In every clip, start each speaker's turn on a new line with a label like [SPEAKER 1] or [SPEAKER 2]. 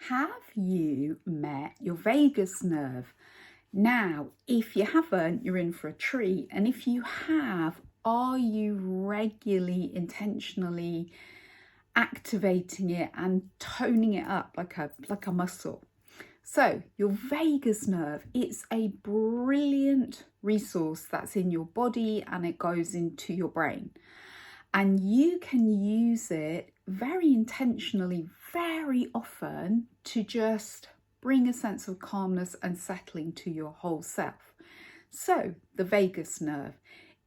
[SPEAKER 1] Have you met your vagus nerve? Now, if you haven't, you're in for a treat. And if you have, are you regularly, intentionally activating it and toning it up like a muscle? So your vagus nerve, it's a brilliant resource that's in your body and it goes into your brain. And you can use it very intentionally, very often, to just bring a sense of calmness and settling to your whole self. So the vagus nerve,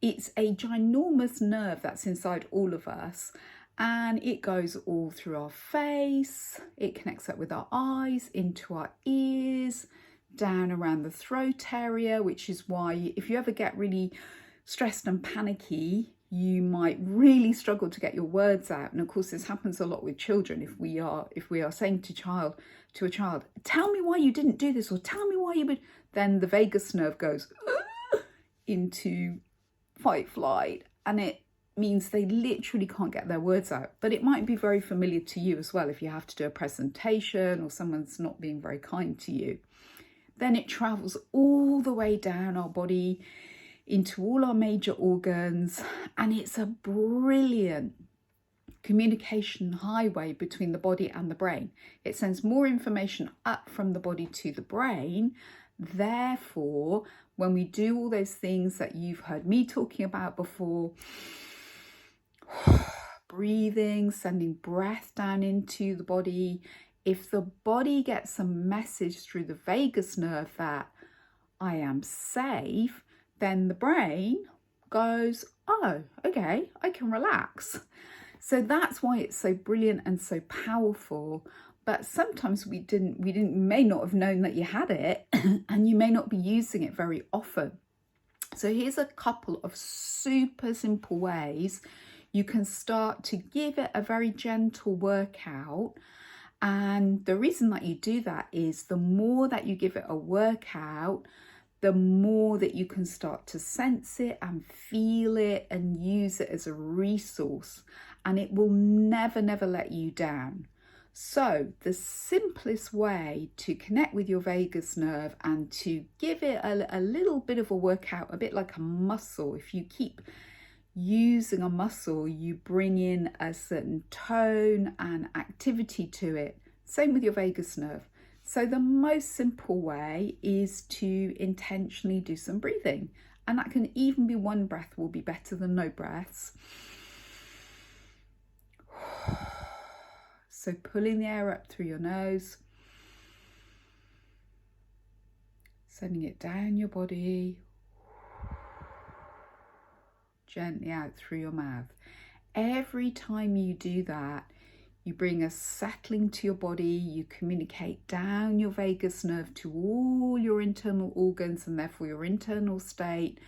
[SPEAKER 1] it's a ginormous nerve that's inside all of us, and it goes all through our face. It connects up with our eyes, into our ears, down around the throat area, which is why if you ever get really stressed and panicky, you might really struggle to get your words out. And of course, this happens a lot with children. If we are saying to a child, tell me why you didn't do this, or tell me why you would, then the vagus nerve goes into fight flight, and it means they literally can't get their words out. But it might be very familiar to you as well if you have to do a presentation or someone's not being very kind to you. Then it travels all the way down our body into all our major organs, and it's a brilliant communication highway between the body and the brain. It sends more information up from the body to the brain. Therefore, when we do all those things that you've heard me talking about before, breathing, sending breath down into the body, if the body gets a message through the vagus nerve that I am safe, then the brain goes, oh, okay, I can relax. So that's why it's so brilliant and so powerful. But sometimes we may not have known that you had it, and you may not be using it very often. So here's a couple of super simple ways you can start to give it a very gentle workout. And the reason that you do that is the more that you give it a workout, the more that you can start to sense it and feel it and use it as a resource, and it will never let you down. So the simplest way to connect with your vagus nerve and to give it a little bit of a workout, a bit like a muscle. If you keep using a muscle, you bring in a certain tone and activity to it. Same with your vagus nerve. So the most simple way is to intentionally do some breathing. And that can even be one breath will be better than no breaths. So pulling the air up through your nose, sending it down your body, gently out through your mouth. Every time you do that, you bring a settling to your body, you communicate down your vagus nerve to all your internal organs and therefore your internal state.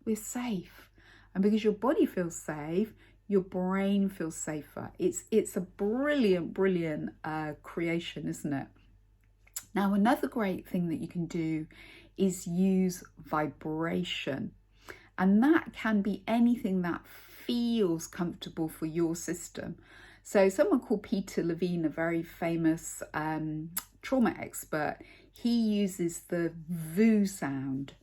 [SPEAKER 1] We're safe. And because your body feels safe, your brain feels safer. It's a brilliant creation, isn't it? Now, another great thing that you can do is use vibration. And that can be anything that feels comfortable for your system. So someone called Peter Levine, a very famous trauma expert, he uses the VOO sound.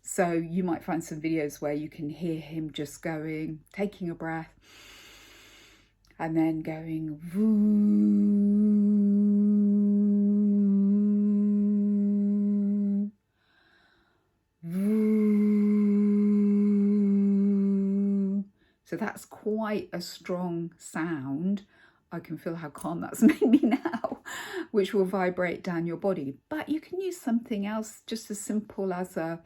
[SPEAKER 1] So you might find some videos where you can hear him just going, taking a breath, and then going VOO, VOO. So that's quite a strong sound. I can feel how calm that's made me now, which will vibrate down your body. But you can use something else just as simple as a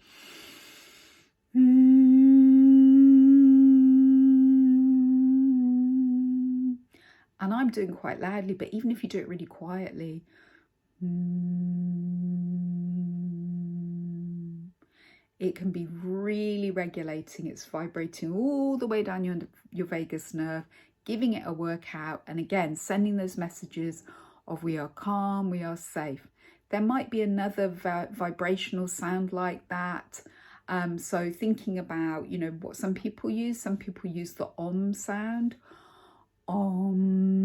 [SPEAKER 1] and I'm doing quite loudly, but even if you do it really quietly, it can be really regulating. It's vibrating all the way down your vagus nerve, giving it a workout, and again, sending those messages of we are calm, we are safe. There might be another vibrational sound like that. So thinking about, what some people use the Om sound. Om.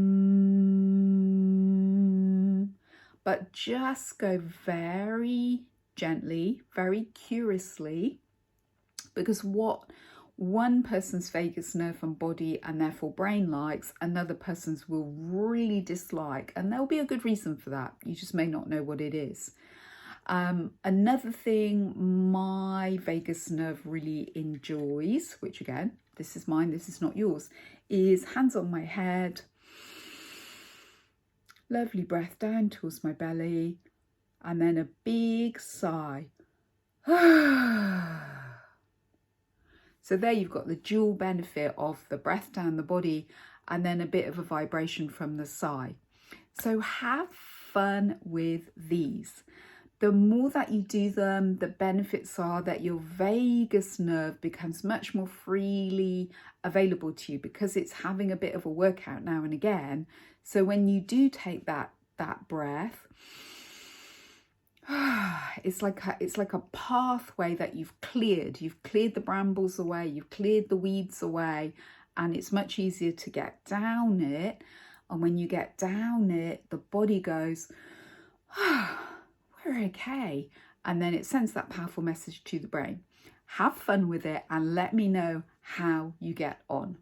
[SPEAKER 1] but just go very gently, very curiously, because what one person's vagus nerve and body and therefore brain likes, another person's will really dislike, and there'll be a good reason for that. You just may not know what it is. Another thing my vagus nerve really enjoys, which again, this is mine, this is not yours, is hands on my head, lovely breath down towards my belly, and then a big sigh. So there you've got the dual benefit of the breath down the body and then a bit of a vibration from the sigh. So have fun with these. The more that you do them, the benefits are that your vagus nerve becomes much more freely available to you because it's having a bit of a workout now and again. So when you do take that breath, it's like a pathway that you've cleared the brambles away, you've cleared the weeds away, and it's much easier to get down it. And when you get down it, the body goes, we're okay, and then it sends that powerful message to the brain. Have fun with it and let me know how you get on.